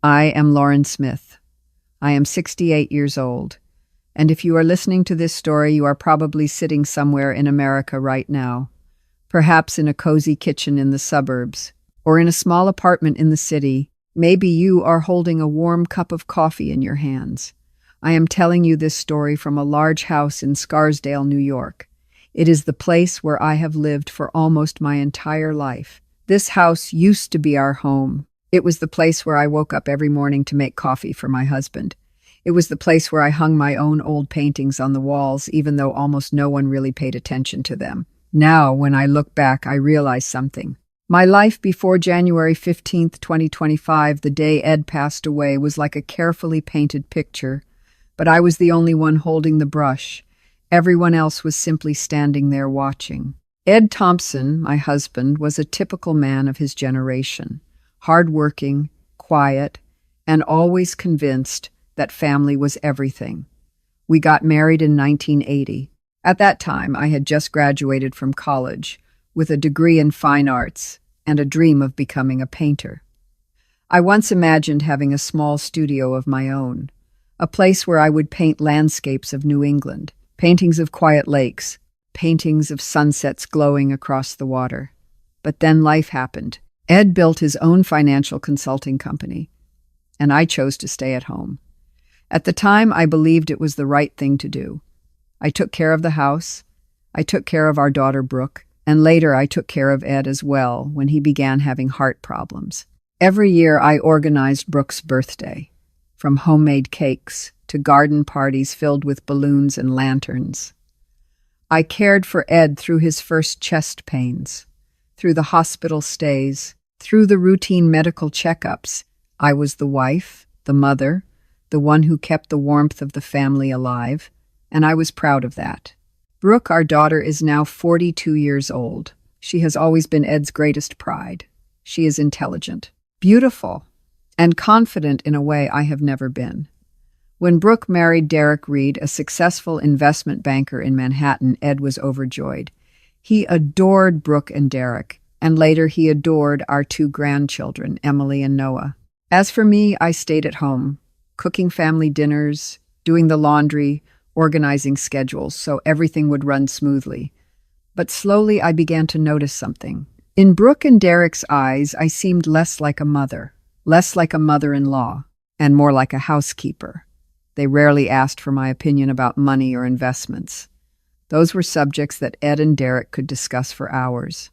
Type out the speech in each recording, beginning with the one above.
I am Lauren Smith. I am 68 years old, and if you are listening to this story, you are probably sitting somewhere in America right now, perhaps in a cozy kitchen in the suburbs, or in a small apartment in the city. Maybe you are holding a warm cup of coffee in your hands. I am telling you this story from a large house in Scarsdale, New York. It is the place where I have lived for almost my entire life. This house used to be our home. It was the place where I woke up every morning to make coffee for my husband. It was the place where I hung my own old paintings on the walls, even though almost no one really paid attention to them. Now, when I look back, I realize something. My life before January 15th, 2025, the day Ed passed away, was like a carefully painted picture, but I was the only one holding the brush. Everyone else was simply standing there watching. Ed Thompson, my husband, was a typical man of his generation, hardworking, quiet, and always convinced that family was everything. We got married in 1980. At that time, I had just graduated from college with a degree in fine arts and a dream of becoming a painter. I once imagined having a small studio of my own, a place where I would paint landscapes of New England, paintings of quiet lakes, paintings of sunsets glowing across the water. But then life happened. Ed built his own financial consulting company, and I chose to stay at home. At the time, I believed it was the right thing to do. I took care of the house, I took care of our daughter Brooke, and later I took care of Ed as well when he began having heart problems. Every year I organized Brooke's birthday, from homemade cakes to garden parties filled with balloons and lanterns. I cared for Ed through his first chest pains, through the hospital stays, through the routine medical checkups. I was the wife, the mother, the one who kept the warmth of the family alive, and I was proud of that. Brooke, our daughter, is now 42 years old. She has always been Ed's greatest pride. She is intelligent, beautiful, and confident in a way I have never been. When Brooke married Derek Reed, a successful investment banker in Manhattan, Ed was overjoyed. He adored Brooke and Derek, and later he adored our two grandchildren, Emily and Noah. As for me, I stayed at home, cooking family dinners, doing the laundry, organizing schedules so everything would run smoothly. But slowly I began to notice something. In Brooke and Derek's eyes, I seemed less like a mother, less like a mother-in-law, and more like a housekeeper. They rarely asked for my opinion about money or investments. Those were subjects that Ed and Derek could discuss for hours.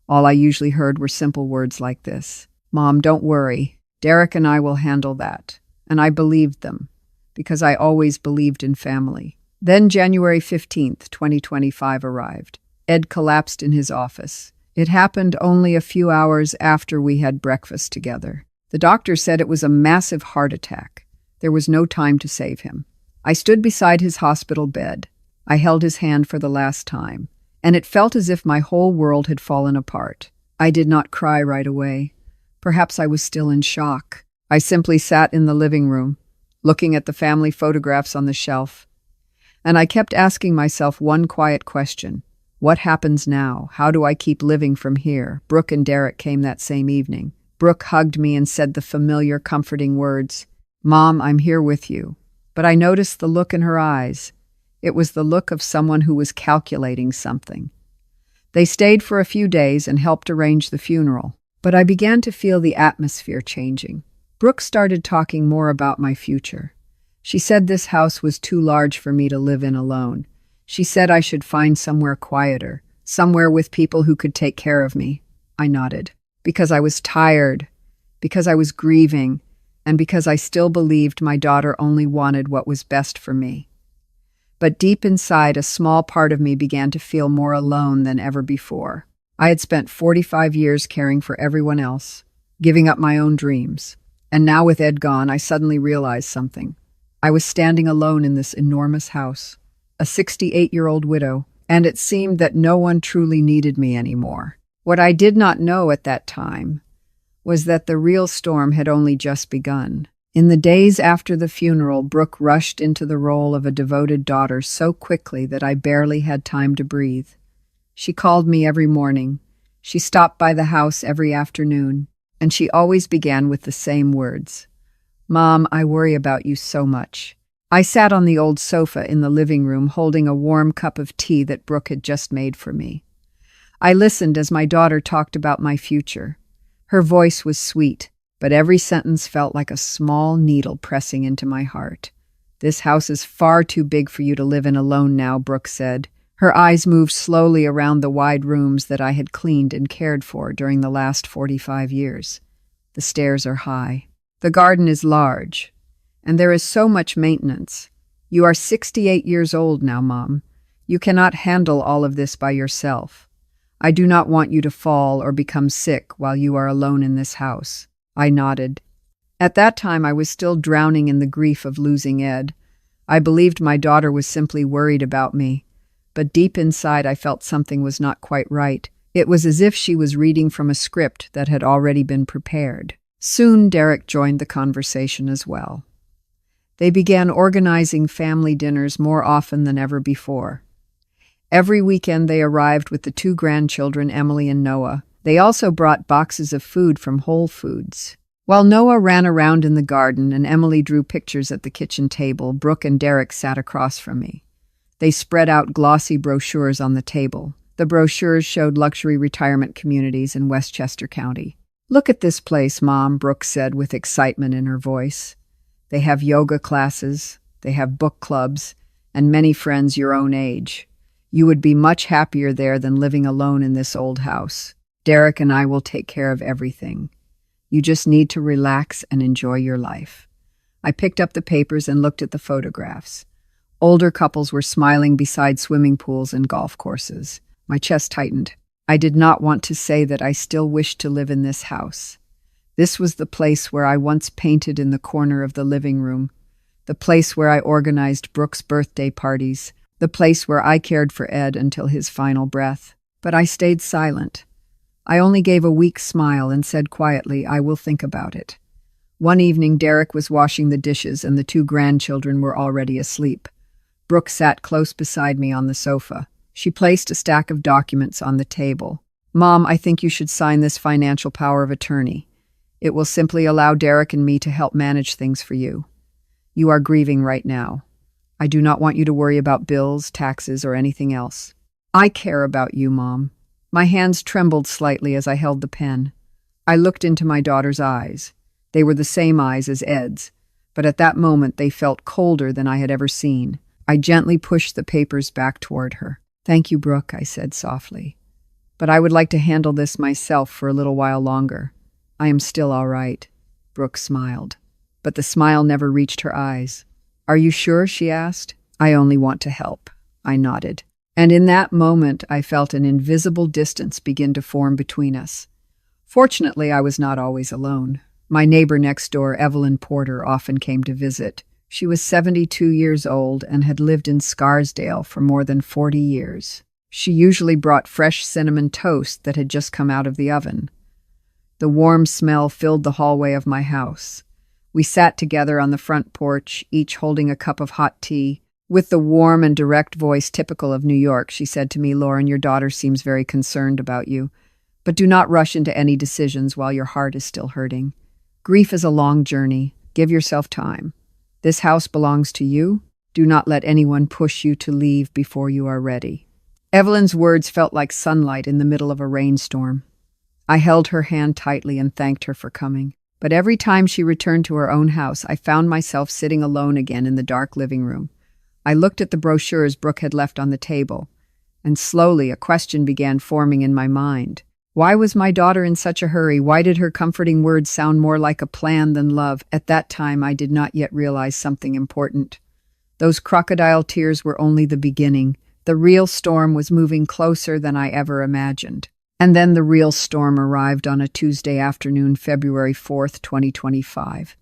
All I usually heard were simple words like this: "Mom, don't worry. Derek and I will handle that." And I believed them, because I always believed in family. Then January 15th, 2025 arrived. Ed collapsed in his office. It happened only a few hours after we had breakfast together. The doctor said it was a massive heart attack. There was no time to save him. I stood beside his hospital bed. I held his hand for the last time, and it felt as if my whole world had fallen apart. I did not cry right away. Perhaps I was still in shock. I simply sat in the living room, looking at the family photographs on the shelf, and I kept asking myself one quiet question: what happens now? How do I keep living from here? Brooke and Derek came that same evening. Brooke hugged me and said the familiar, comforting words, "Mom, I'm here with you." But I noticed the look in her eyes. It was the look of someone who was calculating something. They stayed for a few days and helped arrange the funeral, but I began to feel the atmosphere changing. Brooke started talking more about my future. She said this house was too large for me to live in alone. She said I should find somewhere quieter, somewhere with people who could take care of me. I nodded, because I was tired, because I was grieving, and because I still believed my daughter only wanted what was best for me. But deep inside, a small part of me began to feel more alone than ever before. I had spent 45 years caring for everyone else, giving up my own dreams. And now with Ed gone, I suddenly realized something. I was standing alone in this enormous house, a 68-year-old widow, and it seemed that no one truly needed me anymore. What I did not know at that time was that the real storm had only just begun. In the days after the funeral, Brooke rushed into the role of a devoted daughter so quickly that I barely had time to breathe. She called me every morning. She stopped by the house every afternoon, and she always began with the same words: Mom, I worry about you so much. I sat on the old sofa in the living room holding a warm cup of tea that Brooke had just made for me. I listened as my daughter talked about my future. Her voice was sweet, but every sentence felt like a small needle pressing into my heart. "This house is far too big for you to live in alone now," Brooke said. Her eyes moved slowly around the wide rooms that I had cleaned and cared for during the last 45 years. "The stairs are high. The garden is large. And there is so much maintenance. You are 68 years old now, Mom. You cannot handle all of this by yourself. I do not want you to fall or become sick while you are alone in this house." I nodded. At that time, I was still drowning in the grief of losing Ed. I believed my daughter was simply worried about me, but deep inside I felt something was not quite right. It was as if she was reading from a script that had already been prepared. Soon, Derek joined the conversation as well. They began organizing family dinners more often than ever before. Every weekend they arrived with the 2 grandchildren, Emily and Noah. They also brought boxes of food from Whole Foods. While Noah ran around in the garden and Emily drew pictures at the kitchen table, Brooke and Derek sat across from me. They spread out glossy brochures on the table. The brochures showed luxury retirement communities in Westchester County. "Look at this place, Mom," Brooke said with excitement in her voice. "They have yoga classes, they have book clubs, and many friends your own age. You would be much happier there than living alone in this old house. Derek and I will take care of everything. You just need to relax and enjoy your life." I picked up the papers and looked at the photographs. Older couples were smiling beside swimming pools and golf courses. My chest tightened. I did not want to say that I still wished to live in this house. This was the place where I once painted in the corner of the living room, the place where I organized Brooke's birthday parties, the place where I cared for Ed until his final breath. But I stayed silent. I only gave a weak smile and said quietly, "I will think about it." One evening, Derek was washing the dishes and the 2 grandchildren were already asleep. Brooke sat close beside me on the sofa. She placed a stack of documents on the table. "Mom, I think you should sign this financial power of attorney. It will simply allow Derek and me to help manage things for you. You are grieving right now. I do not want you to worry about bills, taxes, or anything else. I care about you, Mom." My hands trembled slightly as I held the pen. I looked into my daughter's eyes. They were the same eyes as Ed's, but at that moment they felt colder than I had ever seen. I gently pushed the papers back toward her. "Thank you, Brooke," I said softly. "But I would like to handle this myself for a little while longer. I am still all right." Brooke smiled, but the smile never reached her eyes. "Are you sure?" she asked. "I only want to help." I nodded. And in that moment, I felt an invisible distance begin to form between us. Fortunately, I was not always alone. My neighbor next door, Evelyn Porter, often came to visit. She was 72 years old and had lived in Scarsdale for more than 40 years. She usually brought fresh cinnamon toast that had just come out of the oven. The warm smell filled the hallway of my house. We sat together on the front porch, each holding a cup of hot tea. With the warm and direct voice typical of New York, she said to me, "Lauren, your daughter seems very concerned about you, but do not rush into any decisions while your heart is still hurting. Grief is a long journey. Give yourself time. This house belongs to you. Do not let anyone push you to leave before you are ready." Evelyn's words felt like sunlight in the middle of a rainstorm. I held her hand tightly and thanked her for coming. But every time she returned to her own house, I found myself sitting alone again in the dark living room. I looked at the brochures Brooke had left on the table, and slowly a question began forming in my mind. Why was my daughter in such a hurry? Why did her comforting words sound more like a plan than love? At that time, I did not yet realize something important. Those crocodile tears were only the beginning. The real storm was moving closer than I ever imagined. And then the real storm arrived on a Tuesday afternoon, February 4th, 2025.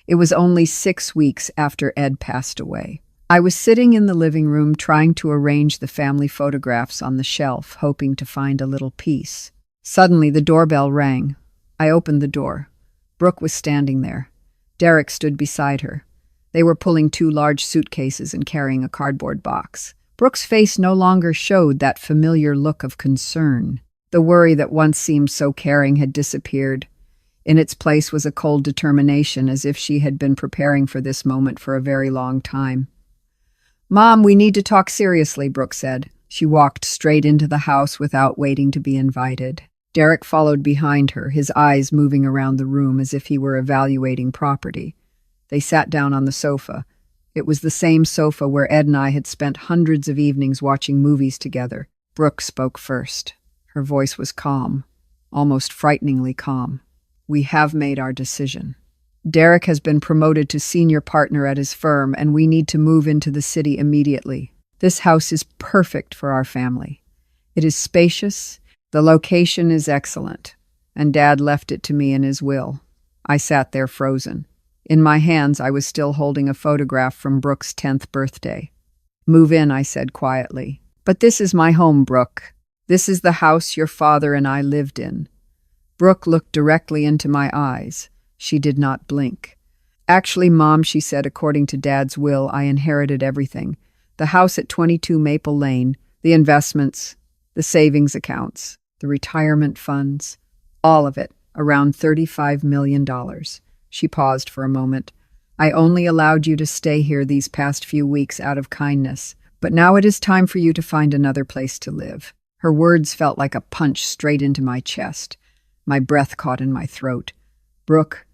It was only 6 weeks after Ed passed away. I was sitting in the living room trying to arrange the family photographs on the shelf, hoping to find a little peace. Suddenly, the doorbell rang. I opened the door. Brooke was standing there. Derek stood beside her. They were pulling 2 large suitcases and carrying a cardboard box. Brooke's face no longer showed that familiar look of concern. The worry that once seemed so caring had disappeared. In its place was a cold determination, as if she had been preparing for this moment for a very long time. "Mom, we need to talk seriously," Brooke said. She walked straight into the house without waiting to be invited. Derek followed behind her, his eyes moving around the room as if he were evaluating property. They sat down on the sofa. It was the same sofa where Ed and I had spent hundreds of evenings watching movies together. Brooke spoke first. Her voice was calm, almost frighteningly calm. "We have made our decision. Derek has been promoted to senior partner at his firm, and we need to move into the city immediately. This house is perfect for our family. It is spacious, the location is excellent, and Dad left it to me in his will." I sat there frozen. In my hands, I was still holding a photograph from Brooke's 10th birthday. "Move in," I said quietly. "But this is my home, Brooke. This is the house your father and I lived in." Brooke looked directly into my eyes. She did not blink. "Actually, Mom," she said, "according to Dad's will, I inherited everything. The house at 22 Maple Lane, the investments, the savings accounts, the retirement funds, all of it, around $35 million. She paused for a moment. "I only allowed you to stay here these past few weeks out of kindness, but now it is time for you to find another place to live." Her words felt like a punch straight into my chest. My breath caught in my throat. "Brooke,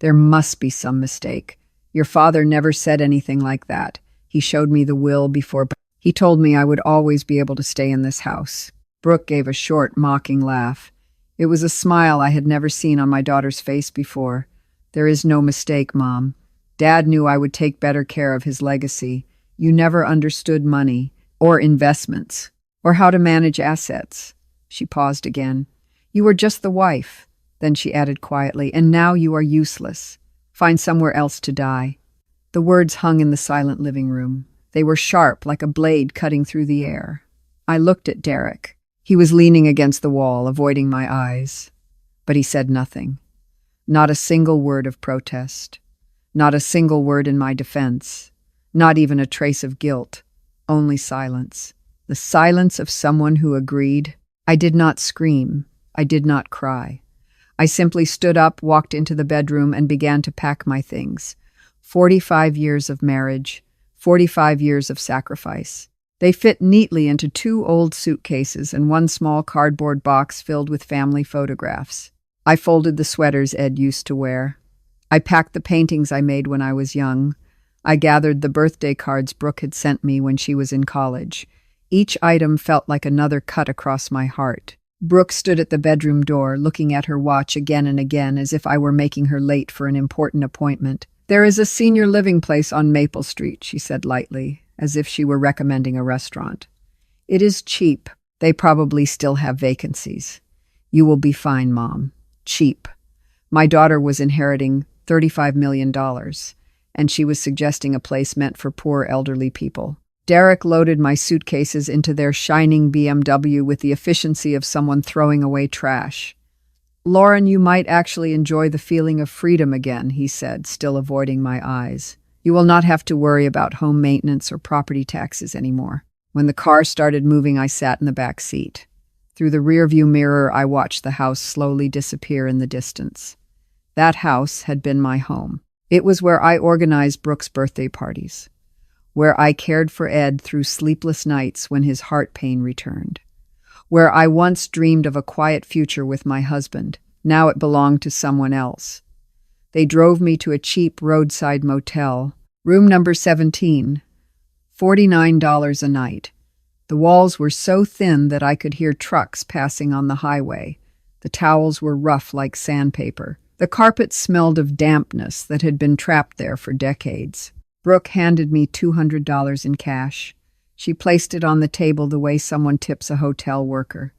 there must be some mistake. Your father never said anything like that. He showed me the will before. He told me I would always be able to stay in this house." Brooke gave a short, mocking laugh. It was a smile I had never seen on my daughter's face before. "There is no mistake, Mom. Dad knew I would take better care of his legacy. You never understood money, or investments, or how to manage assets." She paused again. "You were just the wife." Then she added quietly, "And now you are useless. Find somewhere else to die." The words hung in the silent living room. They were sharp, like a blade cutting through the air. I looked at Derek. He was leaning against the wall, avoiding my eyes. But he said nothing. Not a single word of protest. Not a single word in my defense. Not even a trace of guilt. Only silence. The silence of someone who agreed. I did not scream. I did not cry. I simply stood up, walked into the bedroom, and began to pack my things. 45 years of marriage, 45 years of sacrifice. They fit neatly into 2 old suitcases and 1 small cardboard box filled with family photographs. I folded the sweaters Ed used to wear. I packed the paintings I made when I was young. I gathered the birthday cards Brooke had sent me when she was in college. Each item felt like another cut across my heart. Brooke stood at the bedroom door, looking at her watch again and again as if I were making her late for an important appointment. "There is a senior living place on Maple Street," she said lightly, as if she were recommending a restaurant. "It is cheap. They probably still have vacancies. You will be fine, Mom. Cheap." My daughter was inheriting $35 million, and she was suggesting a place meant for poor elderly people. Derek loaded my suitcases into their shining BMW with the efficiency of someone throwing away trash. "Lauren, you might actually enjoy the feeling of freedom again," he said, still avoiding my eyes. "You will not have to worry about home maintenance or property taxes anymore." When the car started moving, I sat in the back seat. Through the rearview mirror, I watched the house slowly disappear in the distance. That house had been my home. It was where I organized Brooke's birthday parties, where I cared for Ed through sleepless nights when his heart pain returned, where I once dreamed of a quiet future with my husband. Now it belonged to someone else. They drove me to a cheap roadside motel, room number 17, $49 a night. The walls were so thin that I could hear trucks passing on the highway. The towels were rough like sandpaper. The carpet smelled of dampness that had been trapped there for decades. Brooke handed me $200 in cash. She placed it on the table the way someone tips a hotel worker.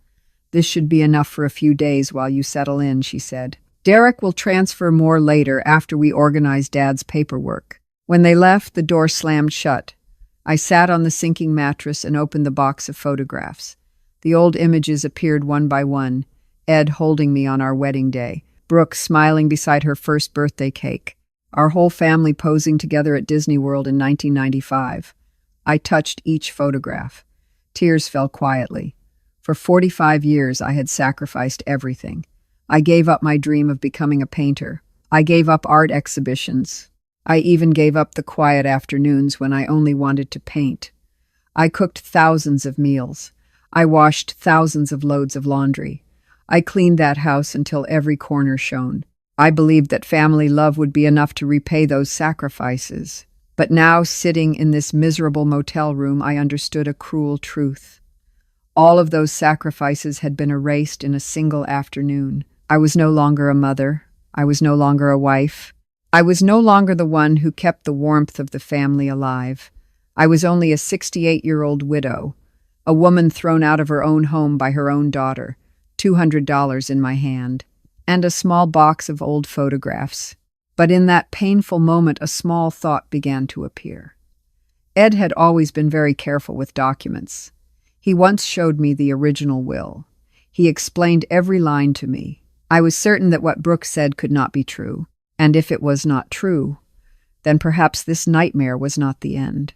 "This should be enough for a few days while you settle in," she said. "Derek will transfer more later after we organize Dad's paperwork." When they left, the door slammed shut. I sat on the sinking mattress and opened the box of photographs. The old images appeared one by one. Ed holding me on our wedding day. Brooke smiling beside her first birthday cake. Our whole family posing together at Disney World in 1995. I touched each photograph. Tears fell quietly. For 45 years, I had sacrificed everything. I gave up my dream of becoming a painter. I gave up art exhibitions. I even gave up the quiet afternoons when I only wanted to paint. I cooked thousands of meals. I washed thousands of loads of laundry. I cleaned that house until every corner shone. I believed that family love would be enough to repay those sacrifices. But now, sitting in this miserable motel room, I understood a cruel truth. All of those sacrifices had been erased in a single afternoon. I was no longer a mother. I was no longer a wife. I was no longer the one who kept the warmth of the family alive. I was only a 68-year-old widow, a woman thrown out of her own home by her own daughter, $200 in my hand, and a small box of old photographs. But in that painful moment, a small thought began to appear. Ed had always been very careful with documents. He once showed me the original will. He explained every line to me. I was certain that what Brooke said could not be true. And if it was not true, then perhaps this nightmare was not the end.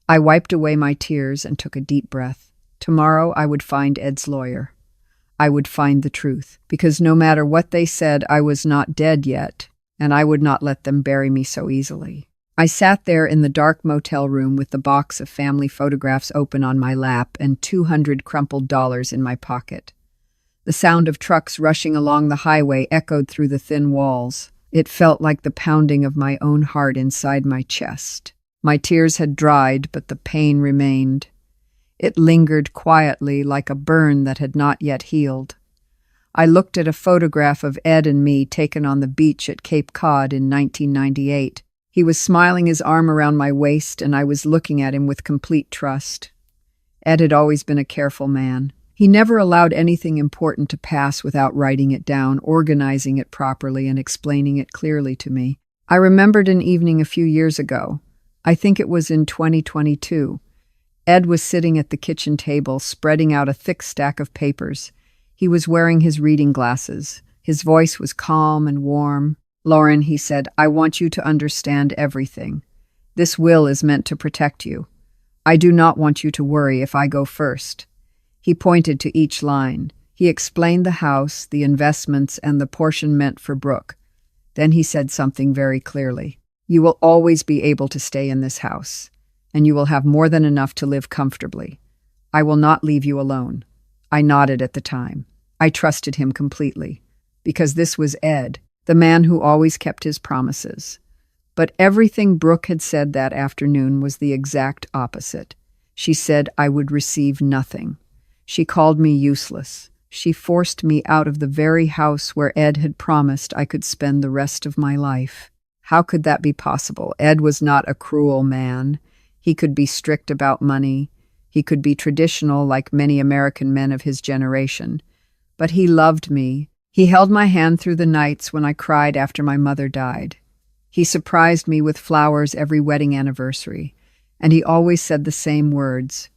I wiped away my tears and took a deep breath. Tomorrow I would find Ed's lawyer. I would find the truth, because no matter what they said, I was not dead yet, and I would not let them bury me so easily. I sat there in the dark motel room with the box of family photographs open on my lap and 200 crumpled dollars in my pocket. The sound of trucks rushing along the highway echoed through the thin walls. It felt like the pounding of my own heart inside my chest. My tears had dried, but the pain remained. It lingered quietly like a burn that had not yet healed. I looked at a photograph of Ed and me taken on the beach at Cape Cod in 1998. He was smiling, his arm around my waist, and I was looking at him with complete trust. Ed had always been a careful man. He never allowed anything important to pass without writing it down, organizing it properly, and explaining it clearly to me. I remembered an evening a few years ago. I think it was in 2022. Ed was sitting at the kitchen table, spreading out a thick stack of papers. He was wearing his reading glasses. His voice was calm and warm. "Lauren," he said, "I want you to understand everything. This will is meant to protect you. I do not want you to worry if I go first." He pointed to each line. He explained the house, the investments, and the portion meant for Brooke. Then he said something very clearly. "You will always be able to stay in this house, and you will have more than enough to live comfortably. I will not leave you alone." I nodded at the time. I trusted him completely, because this was Ed, the man who always kept his promises. But everything Brooke had said that afternoon was the exact opposite. She said I would receive nothing. She called me useless. She forced me out of the very house where Ed had promised I could spend the rest of my life. How could that be possible? Ed was not a cruel man. He could be strict about money. He could be traditional like many American men of his generation. But he loved me. He held my hand through the nights when I cried after my mother died. He surprised me with flowers every wedding anniversary, and he always said the same words,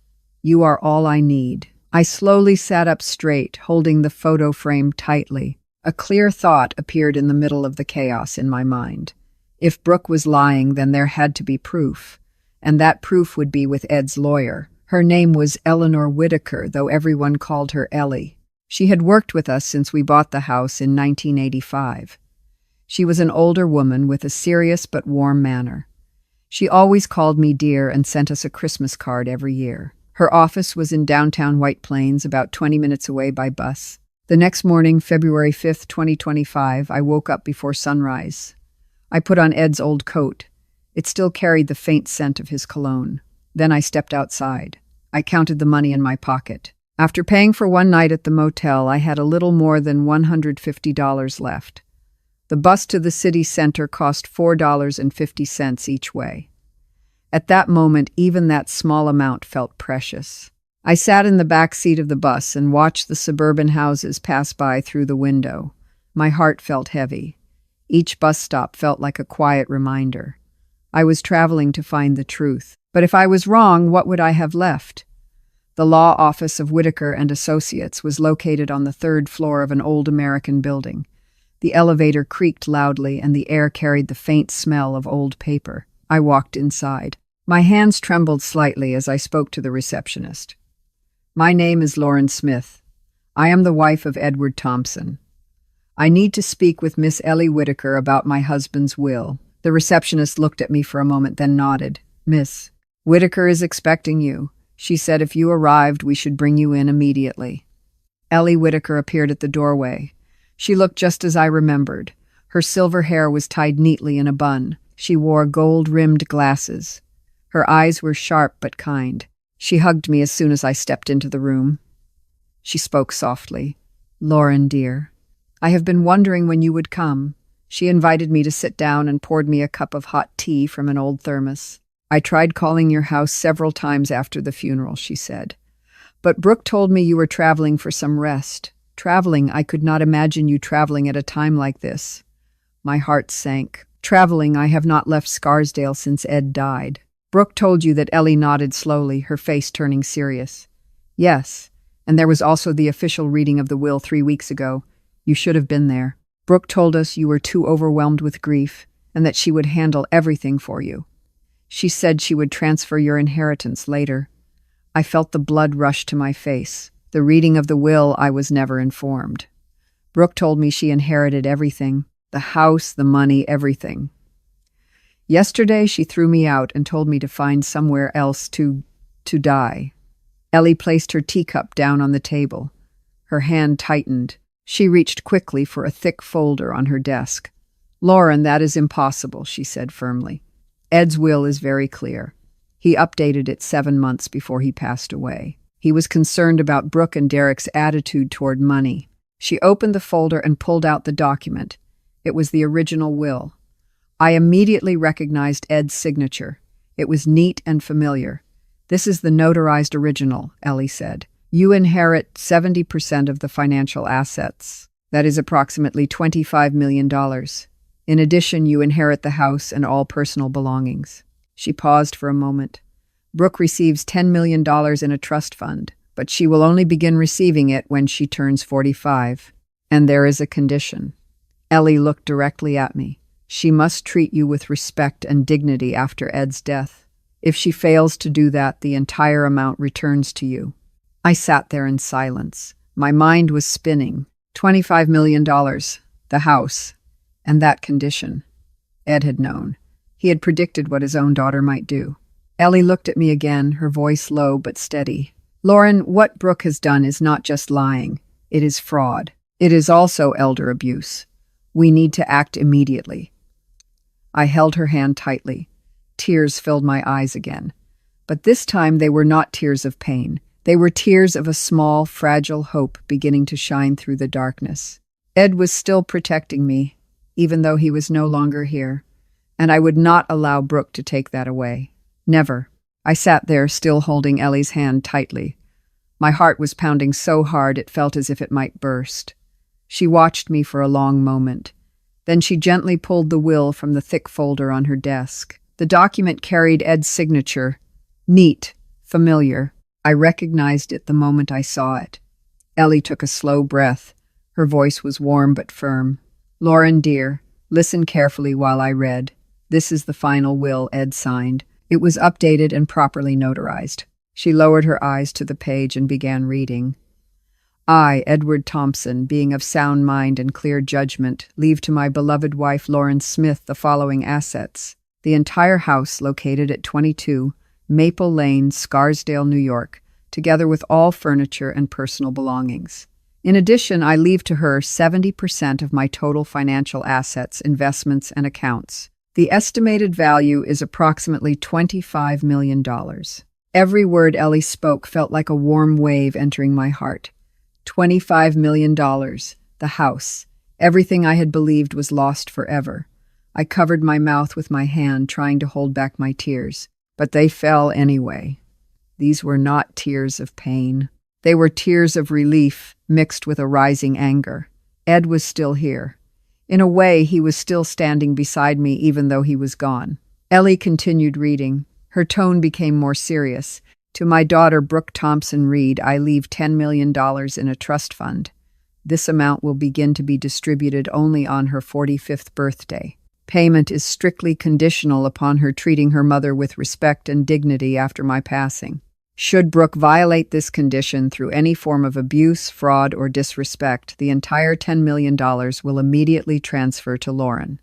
"You are all I need." I slowly sat up straight, holding the photo frame tightly. A clear thought appeared in the middle of the chaos in my mind. If Brooke was lying, then there had to be proof, and that proof would be with Ed's lawyer. Her name was Eleanor Whitaker, though everyone called her Ellie. She had worked with us since we bought the house in 1985. She was an older woman with a serious but warm manner. She always called me dear and sent us a Christmas card every year. Her office was in downtown White Plains, about 20 minutes away by bus. The next morning, February 5th, 2025, I woke up before sunrise. I put on Ed's old coat. It still carried the faint scent of his cologne. Then I stepped outside. I counted the money in my pocket. After paying for one night at the motel, I had a little more than $150 left. The bus to the city center cost $4.50 each way. At that moment, even that small amount felt precious. I sat in the back seat of the bus and watched the suburban houses pass by through the window. My heart felt heavy. Each bus stop felt like a quiet reminder. I was traveling to find the truth. But if I was wrong, what would I have left? The law office of Whitaker and Associates was located on the third floor of an old American building. The elevator creaked loudly, and the air carried the faint smell of old paper. I walked inside. My hands trembled slightly as I spoke to the receptionist. "My name is Lauren Smith. I am the wife of Edward Thompson. I need to speak with Miss Ellie Whitaker about my husband's will. The receptionist looked at me for a moment, then nodded. Miss Whitaker is expecting you. She said if you arrived, we should bring you in immediately. Ellie Whitaker appeared at the doorway. She looked just as I remembered. Her silver hair was tied neatly in a bun. She wore gold-rimmed glasses. Her eyes were sharp but kind. She hugged me as soon as I stepped into the room. She spoke softly. Lauren, dear, I have been wondering when you would come. She invited me to sit down and poured me a cup of hot tea from an old thermos. I tried calling your house several times after the funeral, she said. But Brooke told me you were traveling for some rest. Traveling, I could not imagine you traveling at a time like this. My heart sank. Traveling, I have not left Scarsdale since Ed died. Brooke told you that. Ellie nodded slowly, her face turning serious. Yes, and there was also the official reading of the will 3 weeks ago. You should have been there. Brooke told us you were too overwhelmed with grief and that she would handle everything for you. She said she would transfer your inheritance later. I felt the blood rush to my face. The reading of the will, I was never informed. Brooke told me she inherited everything. The house, the money, everything. Yesterday, she threw me out and told me to find somewhere else to die. Ellie placed her teacup down on the table. Her hand tightened. She reached quickly for a thick folder on her desk. Lauren, that is impossible, she said firmly. Ed's will is very clear. He updated it 7 months before he passed away. He was concerned about Brooke and Derek's attitude toward money. She opened the folder and pulled out the document. It was the original will. I immediately recognized Ed's signature. It was neat and familiar. This is the notarized original, Ellie said. You inherit 70% of the financial assets. That is approximately $25 million. In addition, you inherit the house and all personal belongings. She paused for a moment. Brooke receives $10 million in a trust fund, but she will only begin receiving it when she turns 45. And there is a condition. Ellie looked directly at me. She must treat you with respect and dignity after Ed's death. If she fails to do that, the entire amount returns to you. I sat there in silence. My mind was spinning. $25 million, the house, and that condition. Ed had known. He had predicted what his own daughter might do. Ellie looked at me again, her voice low but steady. Lauren, what Brooke has done is not just lying. It is fraud. It is also elder abuse. We need to act immediately. I held her hand tightly. Tears filled my eyes again. But this time they were not tears of pain. They were tears of a small, fragile hope beginning to shine through the darkness. Ed was still protecting me, even though he was no longer here, and I would not allow Brooke to take that away. Never. I sat there, still holding Ellie's hand tightly. My heart was pounding so hard it felt as if it might burst. She watched me for a long moment. Then she gently pulled the will from the thick folder on her desk. The document carried Ed's signature. Neat, familiar. I recognized it the moment I saw it. Ellie took a slow breath. Her voice was warm but firm. Lauren, dear, listen carefully while I read. This is the final will Ed signed. It was updated and properly notarized. She lowered her eyes to the page and began reading. I, Edward Thompson, being of sound mind and clear judgment, leave to my beloved wife Lauren Smith the following assets. The entire house located at 22 Maple Lane, Scarsdale, New York, together with all furniture and personal belongings. In addition, I leave to her 70% of my total financial assets, investments, and accounts. The estimated value is approximately $25 million. Every word Ellie spoke felt like a warm wave entering my heart. $25 million, the house. Everything I had believed was lost forever. I covered my mouth with my hand, trying to hold back my tears, but they fell anyway. These were not tears of pain. They were tears of relief mixed with a rising anger. Ed was still here. In a way, he was still standing beside me even though he was gone. Ellie continued reading. Her tone became more serious. To my daughter, Brooke Thompson Reed, I leave $10 million in a trust fund. This amount will begin to be distributed only on her 45th birthday. Payment is strictly conditional upon her treating her mother with respect and dignity after my passing. Should Brooke violate this condition through any form of abuse, fraud, or disrespect, the entire $10 million will immediately transfer to Lauren.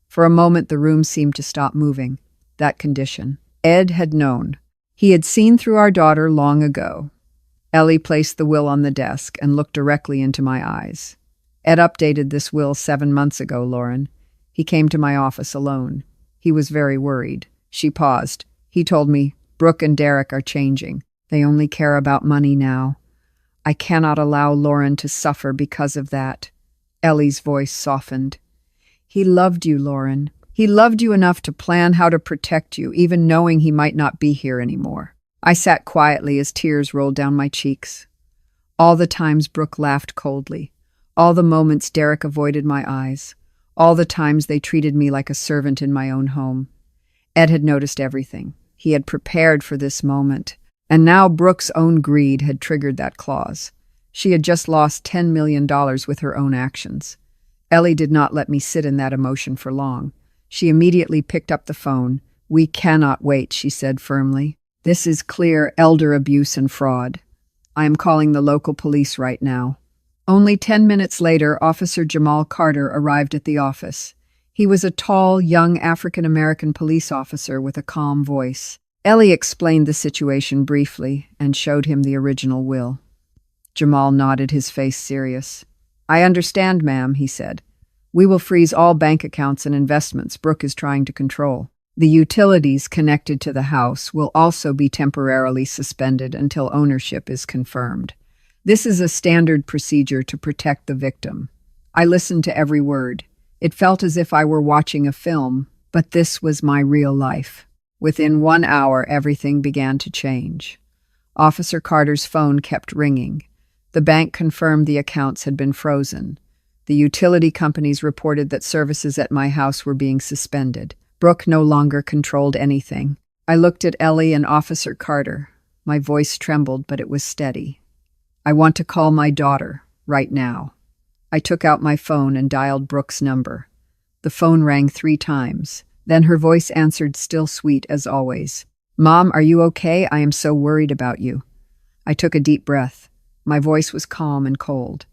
For a moment, the room seemed to stop moving. That condition. Ed had known. He had seen through our daughter long ago. Ellie placed the will on the desk and looked directly into my eyes. Ed updated this will 7 months ago, Lauren. He came to my office alone. He was very worried. She paused. He told me, Brooke and Derek are changing. They only care about money now. I cannot allow Lauren to suffer because of that. Ellie's voice softened. He loved you, Lauren. He loved you enough to plan how to protect you, even knowing he might not be here anymore. I sat quietly as tears rolled down my cheeks. All the times Brooke laughed coldly. All the moments Derek avoided my eyes. All the times they treated me like a servant in my own home. Ed had noticed everything. He had prepared for this moment. And now Brooke's own greed had triggered that clause. She had just lost $10 million with her own actions. Ellie did not let me sit in that emotion for long. She immediately picked up the phone. We cannot wait, she said firmly. This is clear elder abuse and fraud. I am calling the local police right now. Only 10 minutes later, Officer Jamal Carter arrived at the office. He was a tall, young African-American police officer with a calm voice. Ellie explained the situation briefly and showed him the original will. Jamal nodded, his face serious. I understand, ma'am, he said. We will freeze all bank accounts and investments Brooke is trying to control. The utilities connected to the house will also be temporarily suspended until ownership is confirmed. This is a standard procedure to protect the victim. I listened to every word. It felt as if I were watching a film, but this was my real life. Within 1 hour, everything began to change. Officer Carter's phone kept ringing. The bank confirmed the accounts had been frozen. The utility companies reported that services at my house were being suspended. Brooke no longer controlled anything. I looked at Ellie and Officer Carter. My voice trembled, but it was steady. I want to call my daughter, right now. I took out my phone and dialed Brooke's number. The phone rang 3 times. Then her voice answered, still sweet as always. Mom, are you okay? I am so worried about you. I took a deep breath. My voice was calm and cold.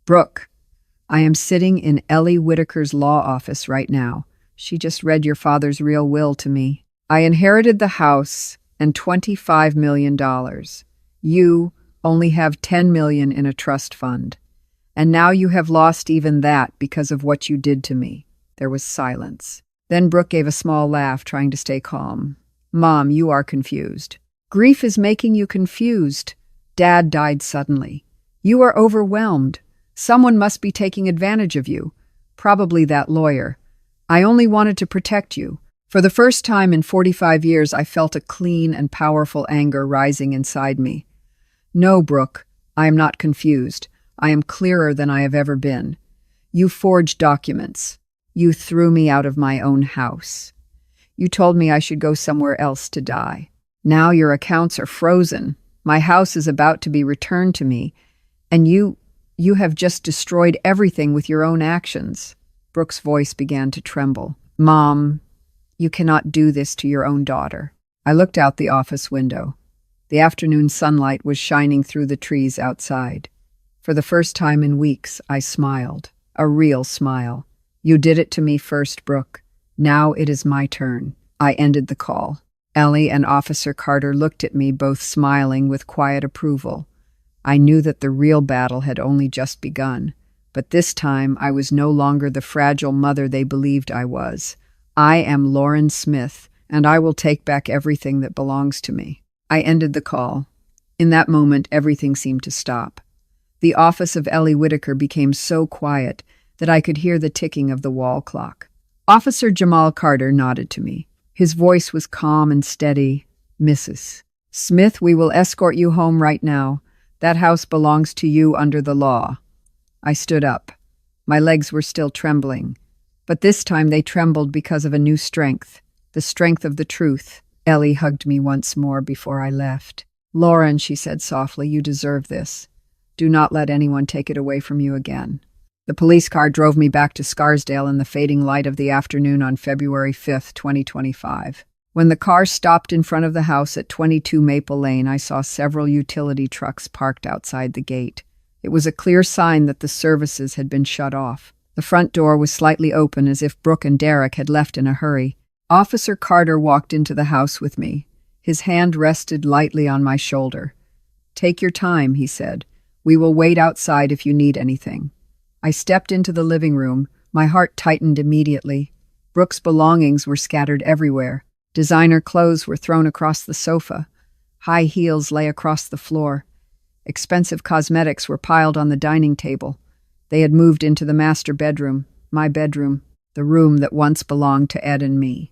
Brooke, I am sitting in Ellie Whitaker's law office right now. She just read your father's real will to me. I inherited the house and $25 million. You only have $10 million in a trust fund. And now you have lost even that because of what you did to me. There was silence. Then Brooke gave a small laugh, trying to stay calm. Mom, you are confused. Grief is making you confused. Dad died suddenly. You are overwhelmed. Someone must be taking advantage of you. Probably that lawyer. I only wanted to protect you. For the first time in 45 years, I felt a clean and powerful anger rising inside me. No, Brooke, I am not confused. I am clearer than I have ever been. You forged documents. You threw me out of my own house. You told me I should go somewhere else to die. Now your accounts are frozen. My house is about to be returned to me. And you have just destroyed everything with your own actions. Brooke's voice began to tremble. Mom, you cannot do this to your own daughter. I looked out the office window. The afternoon sunlight was shining through the trees outside. For the first time in weeks, I smiled. A real smile. You did it to me first, Brooke. Now it is my turn. I ended the call. Ellie and Officer Carter looked at me, both smiling with quiet approval. I knew that the real battle had only just begun. But this time, I was no longer the fragile mother they believed I was. I am Lauren Smith, and I will take back everything that belongs to me. I ended the call. In that moment, everything seemed to stop. The office of Ellie Whitaker became so quiet that I could hear the ticking of the wall clock. Officer Jamal Carter nodded to me. His voice was calm and steady. Mrs. Smith, we will escort you home right now. That house belongs to you under the law. I stood up. My legs were still trembling. But this time they trembled because of a new strength, the strength of the truth. Ellie hugged me once more before I left. Lauren, she said softly, you deserve this. Do not let anyone take it away from you again. The police car drove me back to Scarsdale in the fading light of the afternoon on February 5th, 2025. When the car stopped in front of the house at 22 Maple Lane, I saw several utility trucks parked outside the gate. It was a clear sign that the services had been shut off. The front door was slightly open, as if Brooke and Derek had left in a hurry. Officer Carter walked into the house with me. His hand rested lightly on my shoulder. "Take your time," he said. "We will wait outside if you need anything." I stepped into the living room. My heart tightened immediately. Brooke's belongings were scattered everywhere. Designer clothes were thrown across the sofa. High heels lay across the floor. Expensive cosmetics were piled on the dining table. They had moved into the master bedroom, my bedroom, the room that once belonged to Ed and me.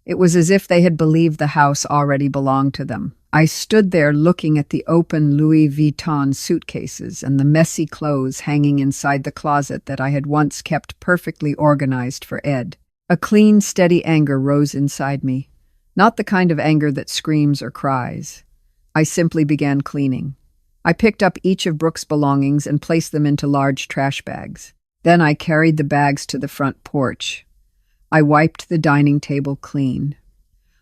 It was as if they had believed the house already belonged to them. I stood there looking at the open Louis Vuitton suitcases and the messy clothes hanging inside the closet that I had once kept perfectly organized for Ed. A clean, steady anger rose inside me, not the kind of anger that screams or cries. I simply began cleaning. I picked up each of Brooke's belongings and placed them into large trash bags. Then I carried the bags to the front porch. I wiped the dining table clean.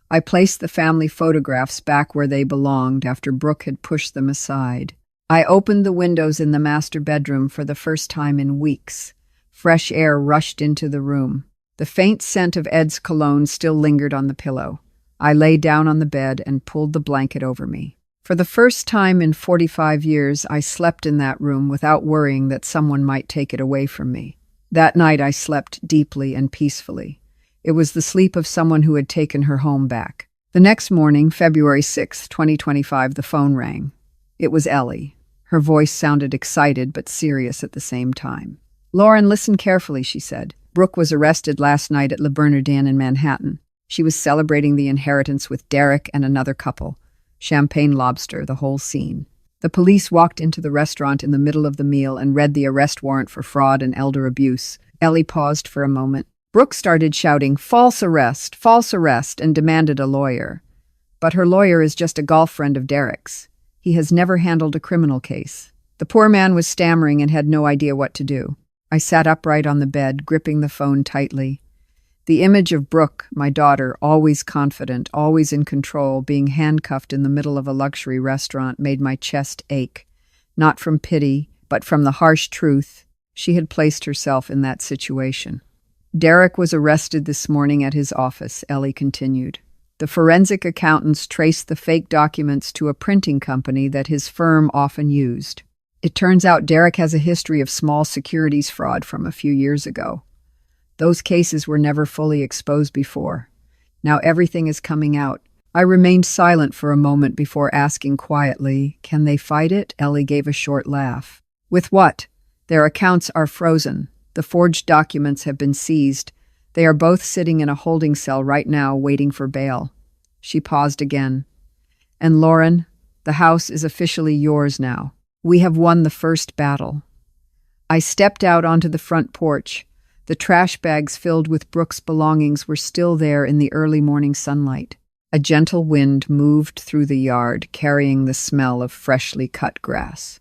I placed the family photographs back where they belonged after Brooke had pushed them aside. I opened the windows in the master bedroom for the first time in weeks. Fresh air rushed into the room. The faint scent of Ed's cologne still lingered on the pillow. I lay down on the bed and pulled the blanket over me. For the first time in 45 years, I slept in that room without worrying that someone might take it away from me. That night I slept deeply and peacefully. It was the sleep of someone who had taken her home back. The next morning, February 6, 2025, the phone rang. It was Ellie. Her voice sounded excited but serious at the same time. "Lauren, listen carefully," she said. "Brooke was arrested last night at Le Bernardin in Manhattan. She was celebrating the inheritance with Derek and another couple. Champagne lobster, the whole scene. The police walked into the restaurant in the middle of the meal and read the arrest warrant for fraud and elder abuse." Ellie paused for a moment. "Brooke started shouting, 'False arrest,' and demanded a lawyer. But her lawyer is just a golf friend of Derek's. He has never handled a criminal case." The poor man was stammering and had no idea what to do. I sat upright on the bed, gripping the phone tightly. The image of Brooke, my daughter, always confident, always in control, being handcuffed in the middle of a luxury restaurant made my chest ache. Not from pity, but from the harsh truth. She had placed herself in that situation. "Derek was arrested this morning at his office," Ellie continued. "The forensic accountants traced the fake documents to a printing company that his firm often used. It turns out Derek has a history of small securities fraud from a few years ago. Those cases were never fully exposed before. Now everything is coming out." I remained silent for a moment before asking quietly, "Can they fight it?" Ellie gave a short laugh. "With what? Their accounts are frozen. The forged documents have been seized. They are both sitting in a holding cell right now, waiting for bail." She paused again. "And Lauren, the house is officially yours now. We have won the first battle." I stepped out onto the front porch. The trash bags filled with Brooke's belongings were still there in the early morning sunlight. A gentle wind moved through the yard, carrying the smell of freshly cut grass.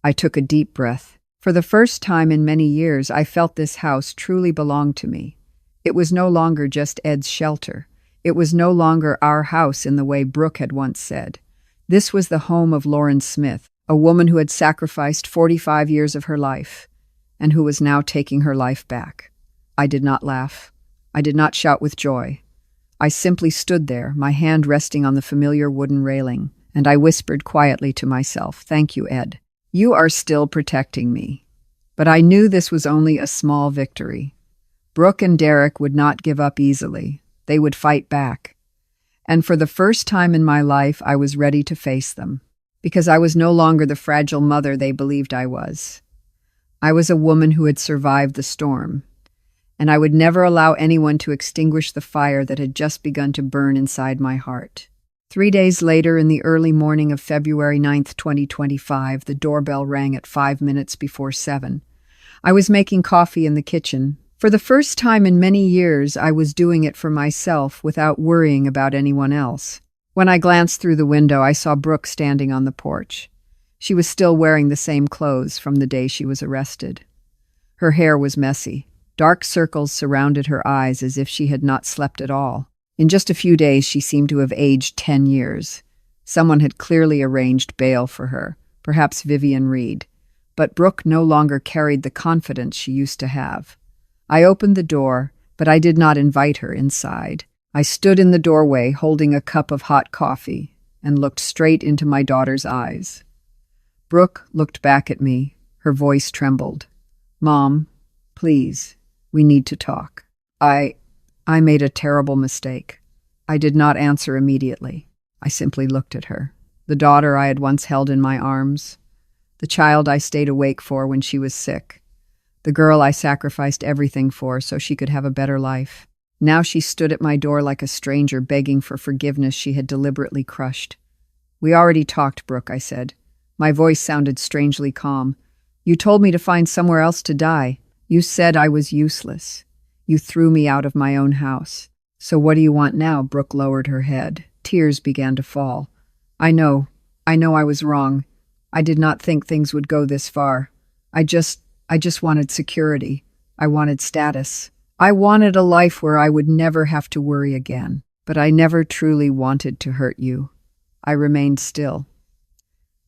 I took a deep breath. For the first time in many years, I felt this house truly belonged to me. It was no longer just Ed's shelter. It was no longer our house in the way Brooke had once said. This was the home of Lauren Smith, a woman who had sacrificed 45 years of her life, and who was now taking her life back. I did not laugh. I did not shout with joy. I simply stood there, my hand resting on the familiar wooden railing, and I whispered quietly to myself, "Thank you, Ed. You are still protecting me." But I knew this was only a small victory. Brooke and Derek would not give up easily. They would fight back. And for the first time in my life, I was ready to face them, because I was no longer the fragile mother they believed I was. I was a woman who had survived the storm, and I would never allow anyone to extinguish the fire that had just begun to burn inside my heart. 3 days later, in the early morning of February 9th, 2025, the doorbell rang at 5 minutes before 7. I was making coffee in the kitchen. For the first time in many years, I was doing it for myself without worrying about anyone else. When I glanced through the window, I saw Brooke standing on the porch. She was still wearing the same clothes from the day she was arrested. Her hair was messy. Dark circles surrounded her eyes as if she had not slept at all. In just a few days, she seemed to have aged 10 years. Someone had clearly arranged bail for her, perhaps Vivian Reed. But Brooke no longer carried the confidence she used to have. I opened the door, but I did not invite her inside. I stood in the doorway holding a cup of hot coffee and looked straight into my daughter's eyes. Brooke looked back at me. Her voice trembled. "Mom, please, we need to talk." I made a terrible mistake. I did not answer immediately. I simply looked at her, the daughter I had once held in my arms, the child I stayed awake for when she was sick, the girl I sacrificed everything for so she could have a better life. Now she stood at my door like a stranger begging for forgiveness she had deliberately crushed. "We already talked, Brooke," I said. My voice sounded strangely calm. "You told me to find somewhere else to die. You said I was useless. You threw me out of my own house. So what do you want now?" Brooke lowered her head. Tears began to fall. I know I was wrong. I did not think things would go this far. I just wanted security. I wanted status. I wanted a life where I would never have to worry again. But I never truly wanted to hurt you." I remained still.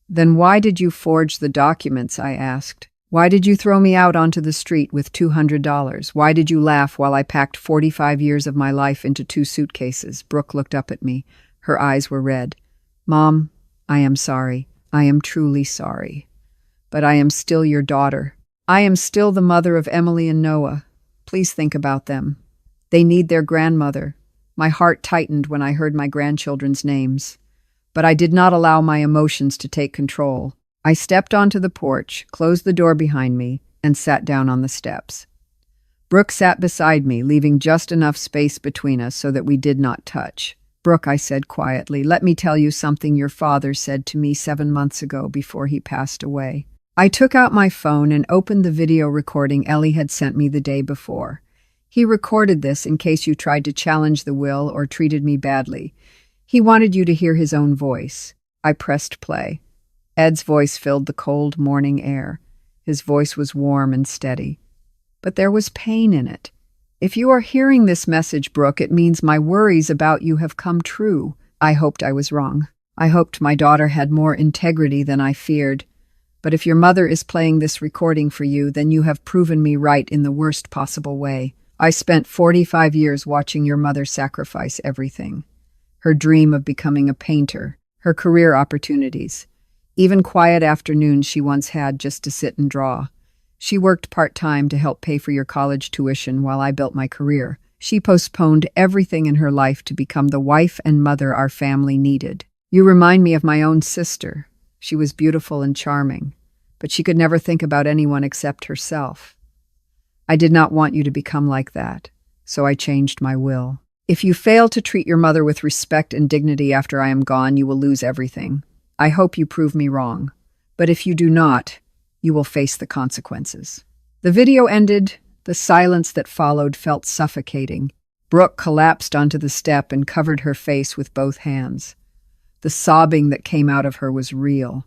"Then why did you forge the documents?" I asked. "Why did you throw me out onto the street with $200? Why did you laugh while I packed 45 years of my life into 2 suitcases? Brooke looked up at me. Her eyes were red. "Mom, I am sorry. I am truly sorry. But I am still your daughter. I am still the mother of Emily and Noah. Please think about them. They need their grandmother." My heart tightened when I heard my grandchildren's names. But I did not allow my emotions to take control. I stepped onto the porch, closed the door behind me, and sat down on the steps. Brooke sat beside me, leaving just enough space between us so that we did not touch. "Brooke," I said quietly, "let me tell you something your father said to me 7 months ago before he passed away." I took out my phone and opened the video recording Ellie had sent me the day before. "He recorded this in case you tried to challenge the will or treated me badly. He wanted you to hear his own voice." I pressed play. Ed's voice filled the cold morning air. His voice was warm and steady. But there was pain in it. "If you are hearing this message, Brooke, it means my worries about you have come true." I hoped I was wrong. I hoped my daughter had more integrity than I feared. But if your mother is playing this recording for you, then you have proven me right in the worst possible way. I spent 45 years watching your mother sacrifice everything. Her dream of becoming a painter, her career opportunities, even quiet afternoons she once had just to sit and draw. She worked part-time to help pay for your college tuition while I built my career. She postponed everything in her life to become the wife and mother our family needed. You remind me of my own sister. She was beautiful and charming, but she could never think about anyone except herself. I did not want you to become like that, so I changed my will. If you fail to treat your mother with respect and dignity after I am gone, you will lose everything. I hope you prove me wrong, but if you do not, you will face the consequences." The video ended. The silence that followed felt suffocating. Brooke collapsed onto the step and covered her face with both hands. The sobbing that came out of her was real,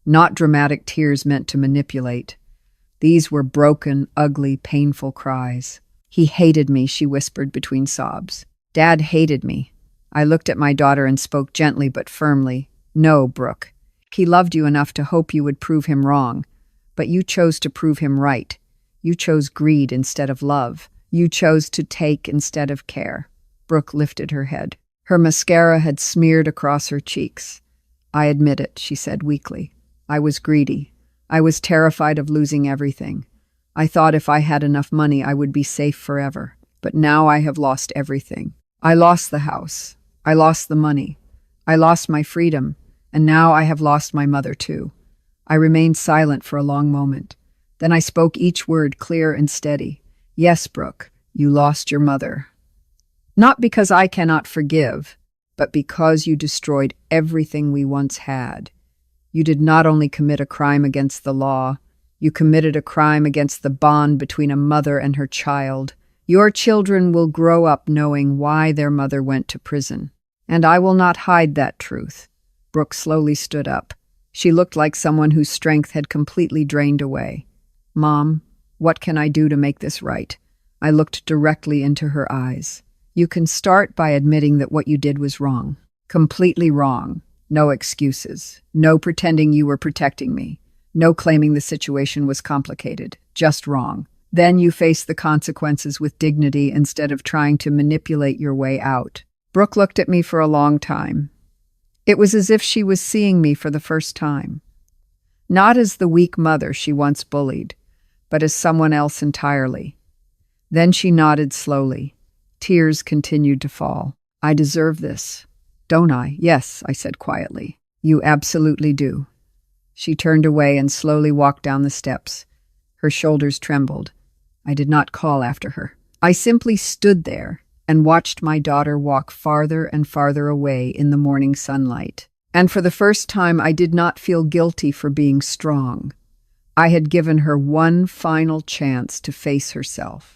not dramatic tears meant to manipulate. These were broken, ugly, painful cries. "He hated me," she whispered between sobs. "Dad hated me." I looked at my daughter and spoke gently but firmly. "No, Brooke. He loved you enough to hope you would prove him wrong. But you chose to prove him right. You chose greed instead of love. You chose to take instead of care." Brooke lifted her head. Her mascara had smeared across her cheeks. "I admit it," she said weakly. "I was greedy. I was terrified of losing everything. I thought if I had enough money, I would be safe forever. But now I have lost everything. I lost the house. I lost the money. I lost my freedom. And now I have lost my mother too." I remained silent for a long moment. Then I spoke each word clear and steady. "Yes, Brooke, you lost your mother. Not because I cannot forgive, but because you destroyed everything we once had. You did not only commit a crime against the law, you committed a crime against the bond between a mother and her child. Your children will grow up knowing why their mother went to prison. And I will not hide that truth." Brooke slowly stood up. She looked like someone whose strength had completely drained away. "Mom, what can I do to make this right?" I looked directly into her eyes. You can start by admitting that what you did was wrong. Completely wrong. No excuses. No pretending you were protecting me. No claiming the situation was complicated. Just wrong. Then you face the consequences with dignity instead of trying to manipulate your way out. Brooke looked at me for a long time. It was as if she was seeing me for the first time. Not as the weak mother she once bullied, but as someone else entirely. Then she nodded slowly. Tears continued to fall. I deserve this, don't I? Yes, I said quietly. You absolutely do. She turned away and slowly walked down the steps. Her shoulders trembled. I did not call after her. I simply stood there and watched my daughter walk farther and farther away in the morning sunlight. And for the first time, I did not feel guilty for being strong. I had given her one final chance to face herself,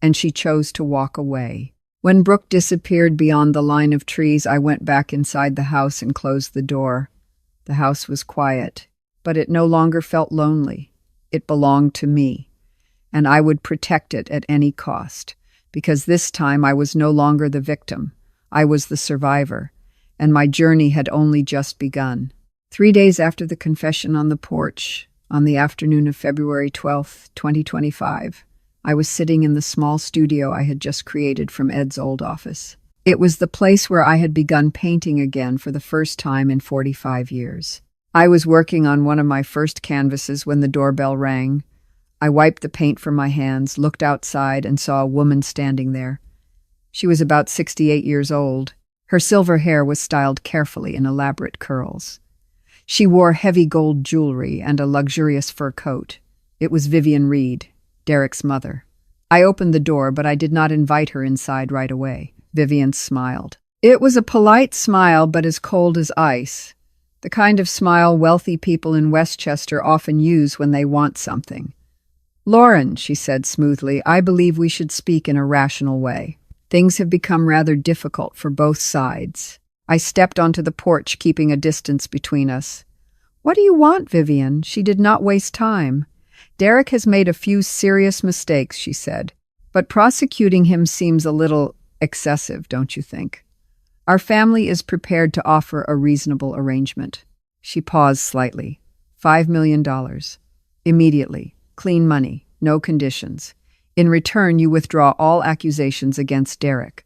and she chose to walk away. When Brooke disappeared beyond the line of trees, I went back inside the house and closed the door. The house was quiet, but it no longer felt lonely. It belonged to me, and I would protect it at any cost, because this time I was no longer the victim. I was the survivor, and my journey had only just begun. 3 days after the confession on the porch, on the afternoon of February 12th, 2025, I was sitting in the small studio I had just created from Ed's old office. It was the place where I had begun painting again for the first time in 45 years. I was working on one of my first canvases when the doorbell rang. I wiped the paint from my hands, looked outside, and saw a woman standing there. She was about 68 years old. Her silver hair was styled carefully in elaborate curls. She wore heavy gold jewelry and a luxurious fur coat. It was Vivian Reed, Derek's mother. I opened the door, but I did not invite her inside right away. Vivian smiled. It was a polite smile, but as cold as ice. The kind of smile wealthy people in Westchester often use when they want something. Lauren, she said smoothly, I believe we should speak in a rational way. Things have become rather difficult for both sides. I stepped onto the porch, keeping a distance between us. What do you want, Vivian? She did not waste time. Derek has made a few serious mistakes, she said, but prosecuting him seems a little excessive, don't you think? Our family is prepared to offer a reasonable arrangement. She paused slightly. $5 million. Immediately. Clean money. No conditions. In return, you withdraw all accusations against Derek.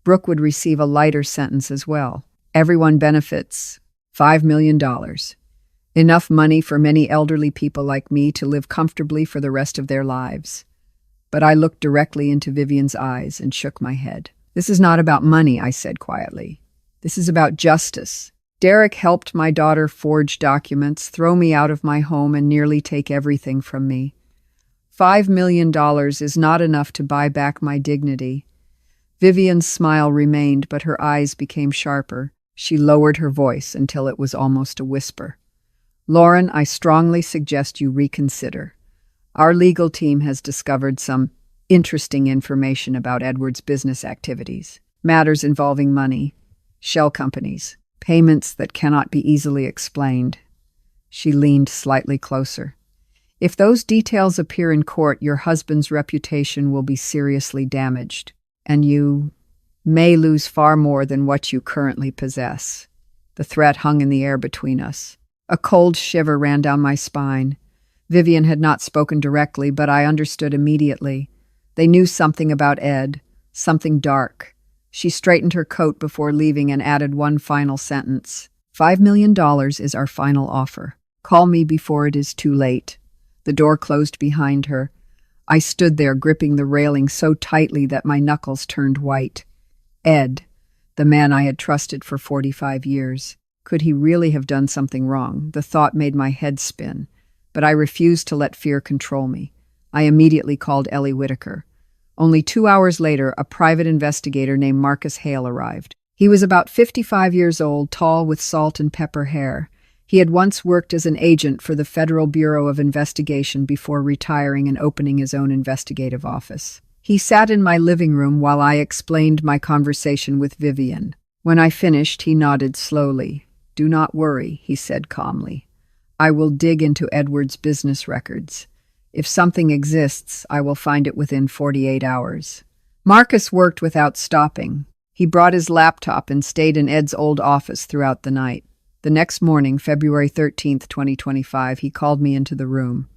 Brooke would receive a lighter sentence as well. Everyone benefits. $5 million. Enough money for many elderly people like me to live comfortably for the rest of their lives. But I looked directly into Vivian's eyes and shook my head. This is not about money, I said quietly. This is about justice. Derek helped my daughter forge documents, throw me out of my home, and nearly take everything from me. $5 million is not enough to buy back my dignity. Vivian's smile remained, but her eyes became sharper. She lowered her voice until it was almost a whisper. Lauren, I strongly suggest you reconsider. Our legal team has discovered some interesting information about Edward's business activities, matters involving money, shell companies, payments that cannot be easily explained. She leaned slightly closer. If those details appear in court, your husband's reputation will be seriously damaged, and you may lose far more than what you currently possess. The threat hung in the air between us. A cold shiver ran down my spine. Vivian had not spoken directly, but I understood immediately. They knew something about Ed, something dark. She straightened her coat before leaving and added one final sentence. $5 million is our final offer. Call me before it is too late. The door closed behind her. I stood there gripping the railing so tightly that my knuckles turned white. Ed, the man I had trusted for 45 years. Could he really have done something wrong? The thought made my head spin, but I refused to let fear control me. I immediately called Ellie Whitaker. Only 2 hours later, a private investigator named Marcus Hale arrived. He was about 55 years old, tall with salt and pepper hair. He had once worked as an agent for the Federal Bureau of Investigation before retiring and opening his own investigative office. He sat in my living room while I explained my conversation with Vivian. When I finished, he nodded slowly. "Do not worry," he said calmly. "I will dig into Edward's business records. If something exists, I will find it within 48 hours. Marcus worked without stopping. He brought his laptop and stayed in Ed's old office throughout the night. The next morning, February 13th, 2025, he called me into the room.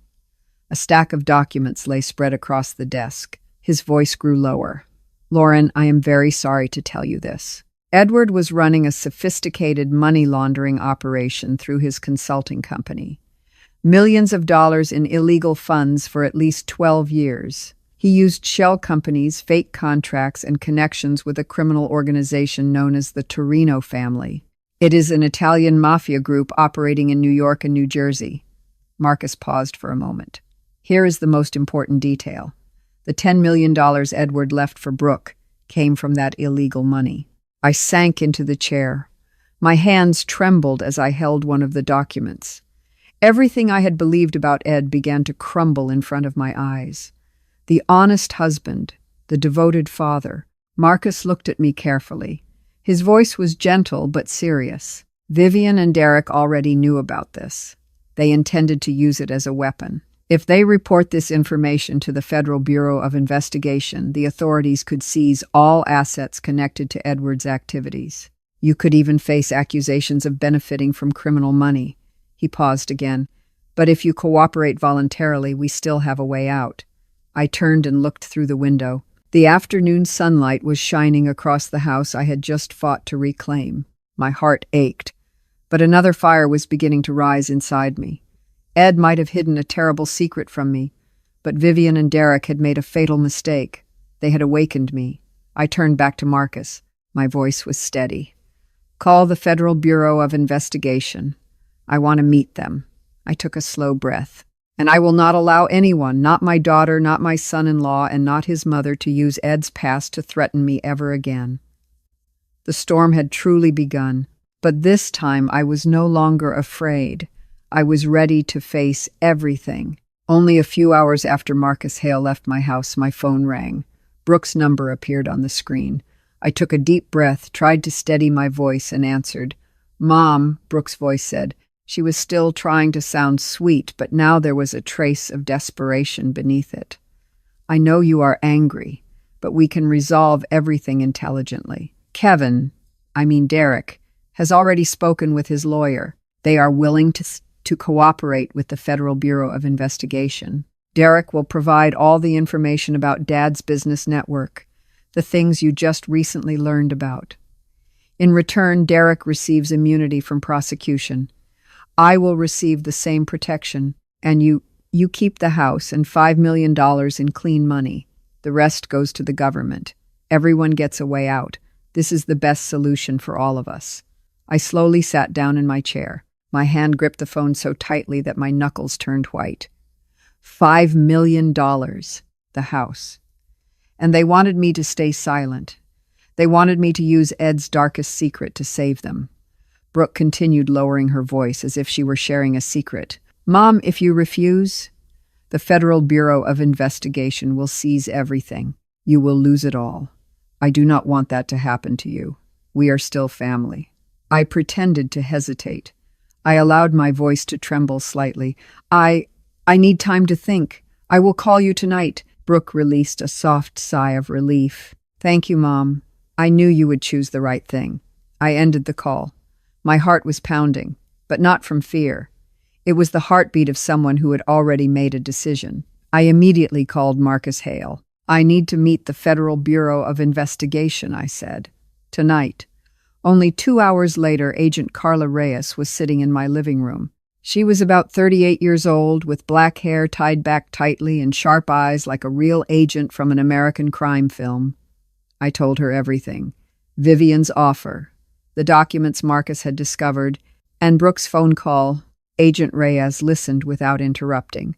A stack of documents lay spread across the desk. His voice grew lower. "Lauren, I am very sorry to tell you this. Edward was running a sophisticated money laundering operation through his consulting company. Millions of dollars in illegal funds for at least 12 years. He used shell companies, fake contracts, and connections with a criminal organization known as the Torino family. It is an Italian mafia group operating in New York and New Jersey." Marcus paused for a moment. "Here is the most important detail. The $10 million Edward left for Brooke came from that illegal money." I sank into the chair. My hands trembled as I held one of the documents. Everything I had believed about Ed began to crumble in front of my eyes. The honest husband, the devoted father. Marcus looked at me carefully. His voice was gentle but serious. Vivian and Derek already knew about this. They intended to use it as a weapon. If they report this information to the Federal Bureau of Investigation, the authorities could seize all assets connected to Edward's activities. You could even face accusations of benefiting from criminal money. He paused again. "But if you cooperate voluntarily, we still have a way out." I turned and looked through the window. The afternoon sunlight was shining across the house I had just fought to reclaim. My heart ached, but another fire was beginning to rise inside me. Ed might have hidden a terrible secret from me, but Vivian and Derek had made a fatal mistake. They had awakened me. I turned back to Marcus. My voice was steady. "Call the Federal Bureau of Investigation. I want to meet them." I took a slow breath. "And I will not allow anyone, not my daughter, not my son-in-law, and not his mother, to use Ed's past to threaten me ever again." The storm had truly begun, but this time I was no longer afraid. I was ready to face everything. Only a few hours after Marcus Hale left my house, my phone rang. Brooke's number appeared on the screen. I took a deep breath, tried to steady my voice, and answered. "Mom," Brooke's voice said. She was still trying to sound sweet, but now there was a trace of desperation beneath it. "I know you are angry, but we can resolve everything intelligently. Derek, has already spoken with his lawyer. They are willing to cooperate with the Federal Bureau of Investigation. Derek will provide all the information about Dad's business network, the things you just recently learned about. In return, Derek receives immunity from prosecution. I will receive the same protection, and you keep the house and $5 million in clean money. The rest goes to the government. Everyone gets a way out. This is the best solution for all of us." I slowly sat down in my chair. My hand gripped the phone so tightly that my knuckles turned white. $5 million. The house. And they wanted me to stay silent. They wanted me to use Ed's darkest secret to save them. Brooke continued, lowering her voice as if she were sharing a secret. "Mom, if you refuse, the Federal Bureau of Investigation will seize everything. You will lose it all. I do not want that to happen to you. We are still family." I pretended to hesitate. I allowed my voice to tremble slightly. I need time to think. I will call you tonight." Brooke released a soft sigh of relief. "Thank you, Mom. I knew you would choose the right thing." I ended the call. My heart was pounding, but not from fear. It was the heartbeat of someone who had already made a decision. I immediately called Marcus Hale. "I need to meet the Federal Bureau of Investigation," I said. "Tonight." Only 2 hours later, Agent Carla Reyes was sitting in my living room. She was about 38 years old, with black hair tied back tightly and sharp eyes like a real agent from an American crime film. I told her everything. Vivian's offer, the documents Marcus had discovered, and Brooke's phone call. Agent Reyes listened without interrupting.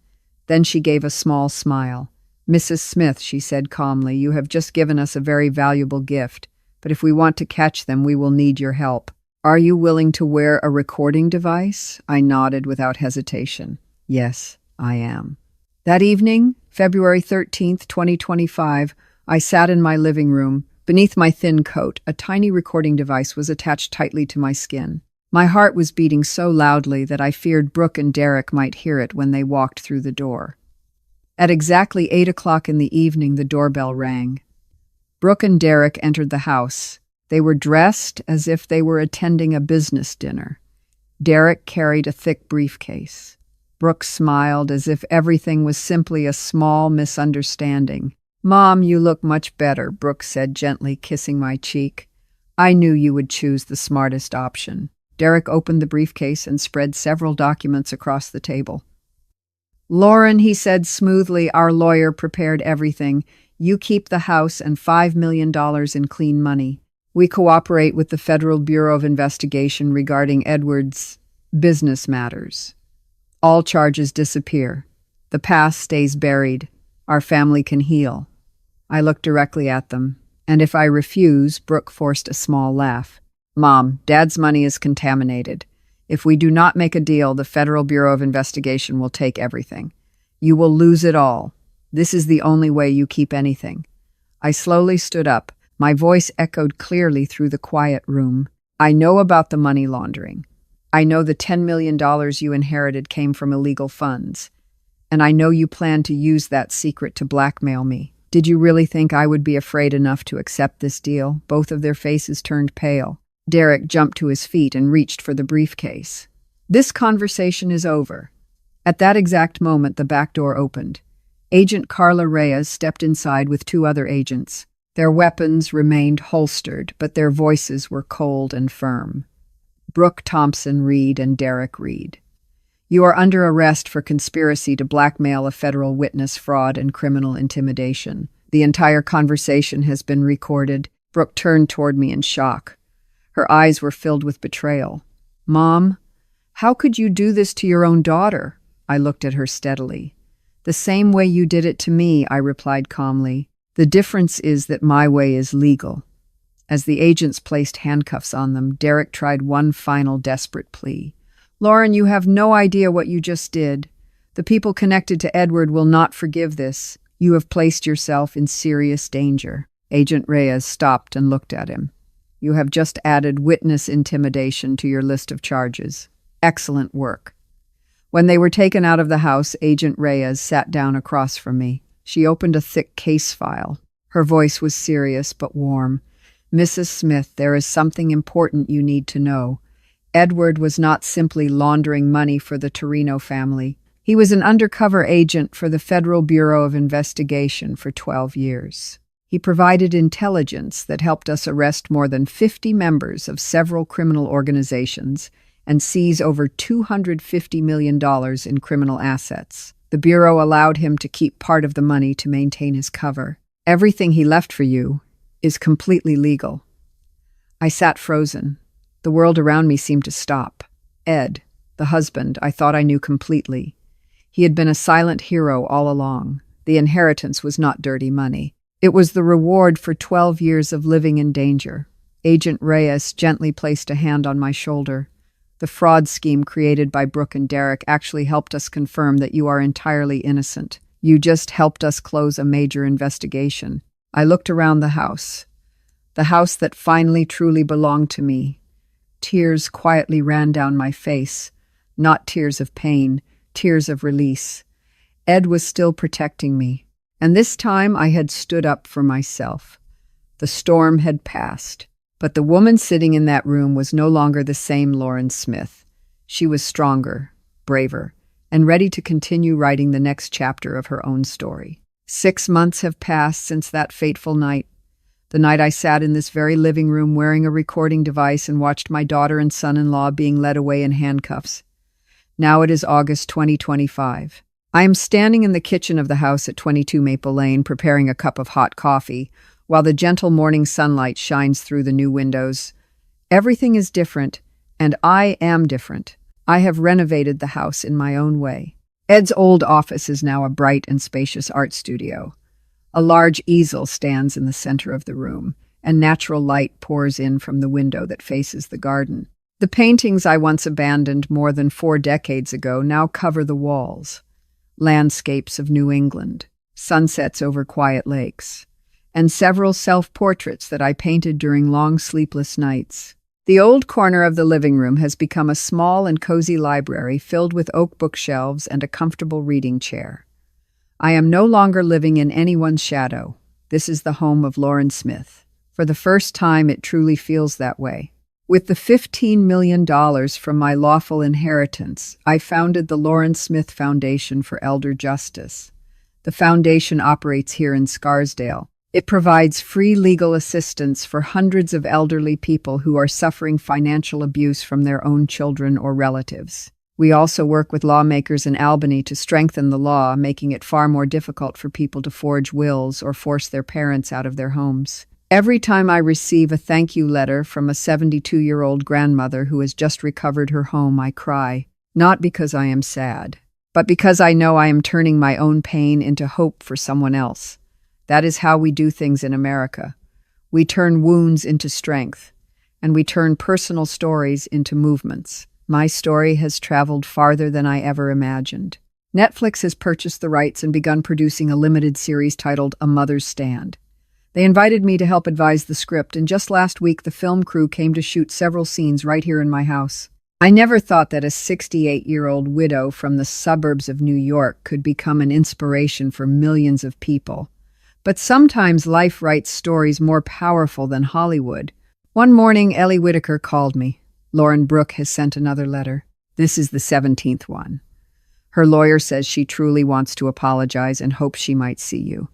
Then she gave a small smile. "Mrs. Smith," she said calmly, "you have just given us a very valuable gift, but if we want to catch them, we will need your help. Are you willing to wear a recording device?" I nodded without hesitation. "Yes, I am." That evening, February 13th, 2025, I sat in my living room. Beneath my thin coat, a tiny recording device was attached tightly to my skin. My heart was beating so loudly that I feared Brooke and Derek might hear it when they walked through the door. At exactly 8 o'clock in the evening, the doorbell rang. Brooke and Derek entered the house. They were dressed as if they were attending a business dinner. Derek carried a thick briefcase. Brooke smiled as if everything was simply a small misunderstanding. "Mom, you look much better," Brooke said gently, kissing my cheek. "I knew you would choose the smartest option." Derek opened the briefcase and spread several documents across the table. "Lauren," he said smoothly, "our lawyer prepared everything. You keep the house and $5 million in clean money. We cooperate with the Federal Bureau of Investigation regarding Edward's business matters. All charges disappear. The past stays buried. Our family can heal." I looked directly at them, and if I refuse, Brooke forced a small laugh. "Mom, Dad's money is contaminated. If we do not make a deal, the Federal Bureau of Investigation will take everything. You will lose it all. This is the only way you keep anything." I slowly stood up. My voice echoed clearly through the quiet room. "I know about the money laundering. I know the $10 million you inherited came from illegal funds. And I know you plan to use that secret to blackmail me. Did you really think I would be afraid enough to accept this deal?" Both of their faces turned pale. Derek jumped to his feet and reached for the briefcase. "This conversation is over." At that exact moment, the back door opened. Agent Carla Reyes stepped inside with two other agents. Their weapons remained holstered, but their voices were cold and firm. "Brooke Thompson Reed and Derek Reed. You are under arrest for conspiracy to blackmail a federal witness, fraud, and criminal intimidation. The entire conversation has been recorded." Brooke turned toward me in shock. Her eyes were filled with betrayal. "Mom, how could you do this to your own daughter?" I looked at her steadily. "The same way you did it to me," I replied calmly. "The difference is that my way is legal." As the agents placed handcuffs on them, Derek tried one final desperate plea. "Lauren, you have no idea what you just did. The people connected to Edward will not forgive this. You have placed yourself in serious danger." Agent Reyes stopped and looked at him. "You have just added witness intimidation to your list of charges. Excellent work." When they were taken out of the house, Agent Reyes sat down across from me. She opened a thick case file. Her voice was serious but warm. "Mrs. Smith, there is something important you need to know. Edward was not simply laundering money for the Torino family. He was an undercover agent for the Federal Bureau of Investigation for 12 years. He provided intelligence that helped us arrest more than 50 members of several criminal organizations and seize over $250 million in criminal assets. The Bureau allowed him to keep part of the money to maintain his cover. Everything he left for you is completely legal." I sat frozen. The world around me seemed to stop. Ed, the husband, I thought I knew completely. He had been a silent hero all along. The inheritance was not dirty money. It was the reward for 12 years of living in danger. Agent Reyes gently placed a hand on my shoulder. "The fraud scheme created by Brooke and Derek actually helped us confirm that you are entirely innocent. You just helped us close a major investigation." I looked around the house that finally truly belonged to me. Tears quietly ran down my face, not tears of pain, tears of release. Ed was still protecting me. And this time I had stood up for myself. The storm had passed, but the woman sitting in that room was no longer the same Lauren Smith. She was stronger, braver, and ready to continue writing the next chapter of her own story. 6 months have passed since that fateful night. The night I sat in this very living room wearing a recording device and watched my daughter and son-in-law being led away in handcuffs. Now it is August 2025. I am standing in the kitchen of the house at 22 Maple Lane preparing a cup of hot coffee, while the gentle morning sunlight shines through the new windows. Everything is different, and I am different. I have renovated the house in my own way. Ed's old office is now a bright and spacious art studio. A large easel stands in the center of the room, and natural light pours in from the window that faces the garden. The paintings I once abandoned more than 4 decades ago now cover the walls. Landscapes of New England, sunsets over quiet lakes, and several self-portraits that I painted during long sleepless nights. The old corner of the living room has become a small and cozy library filled with oak bookshelves and a comfortable reading chair. I am no longer living in anyone's shadow. This is the home of Lauren Smith. For the first time, it truly feels that way. With the $15 million from my lawful inheritance, I founded the Lauren Smith Foundation for Elder Justice. The foundation operates here in Scarsdale. It provides free legal assistance for hundreds of elderly people who are suffering financial abuse from their own children or relatives. We also work with lawmakers in Albany to strengthen the law, making it far more difficult for people to forge wills or force their parents out of their homes. Every time I receive a thank you letter from a 72-year-old grandmother who has just recovered her home, I cry, not because I am sad, but because I know I am turning my own pain into hope for someone else. That is how we do things in America. We turn wounds into strength, and we turn personal stories into movements. My story has traveled farther than I ever imagined. Netflix has purchased the rights and begun producing a limited series titled A Mother's Stand. They invited me to help advise the script, and just last week the film crew came to shoot several scenes right here in my house. I never thought that a 68-year-old widow from the suburbs of New York could become an inspiration for millions of people. But sometimes life writes stories more powerful than Hollywood. One morning, Ellie Whitaker called me. Lauren Brooke has sent another letter. This is the 17th one. Her lawyer says she truly wants to apologize and hopes she might see you.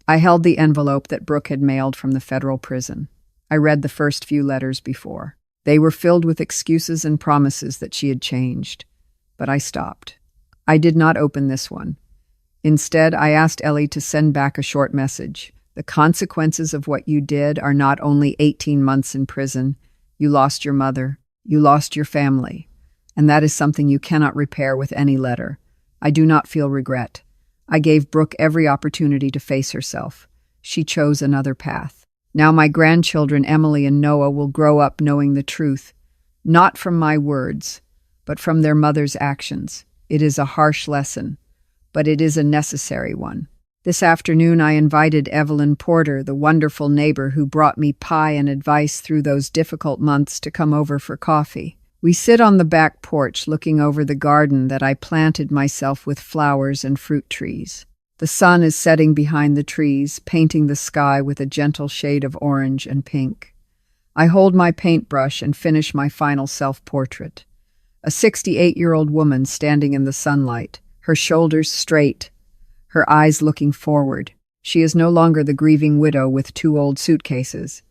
I held the envelope that Brooke had mailed from the federal prison. I read the first few letters before. They were filled with excuses and promises that she had changed. But I stopped. I did not open this one. Instead, I asked Ellie to send back a short message. The consequences of what you did are not only 18 months in prison. You lost your mother. You lost your family. And that is something you cannot repair with any letter. I do not feel regret. I gave Brooke every opportunity to face herself. She chose another path. Now my grandchildren, Emily and Noah, will grow up knowing the truth, not from my words, but from their mother's actions. It is a harsh lesson, but it is a necessary one. This afternoon I invited Evelyn Porter, the wonderful neighbor who brought me pie and advice through those difficult months, to come over for coffee. We sit on the back porch looking over the garden that I planted myself with flowers and fruit trees. The sun is setting behind the trees, painting the sky with a gentle shade of orange and pink. I hold my paintbrush and finish my final self-portrait. A 68-year-old woman standing in the sunlight, her shoulders straight, her eyes looking forward. She is no longer the grieving widow with 2 old suitcases.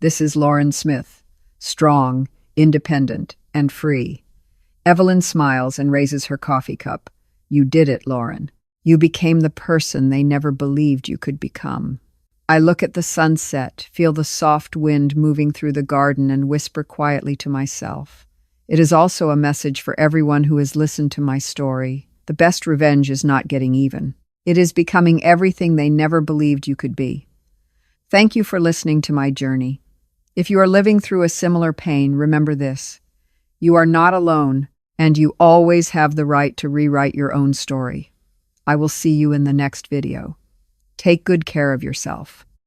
This is Lauren Smith, strong, independent, and free. Evelyn smiles and raises her coffee cup. You did it, Lauren. You became the person they never believed you could become. I look at the sunset, feel the soft wind moving through the garden, and whisper quietly to myself. It is also a message for everyone who has listened to my story. The best revenge is not getting even. It is becoming everything they never believed you could be. Thank you for listening to my journey. If you are living through a similar pain, remember this. You are not alone, and you always have the right to rewrite your own story. I will see you in the next video. Take good care of yourself.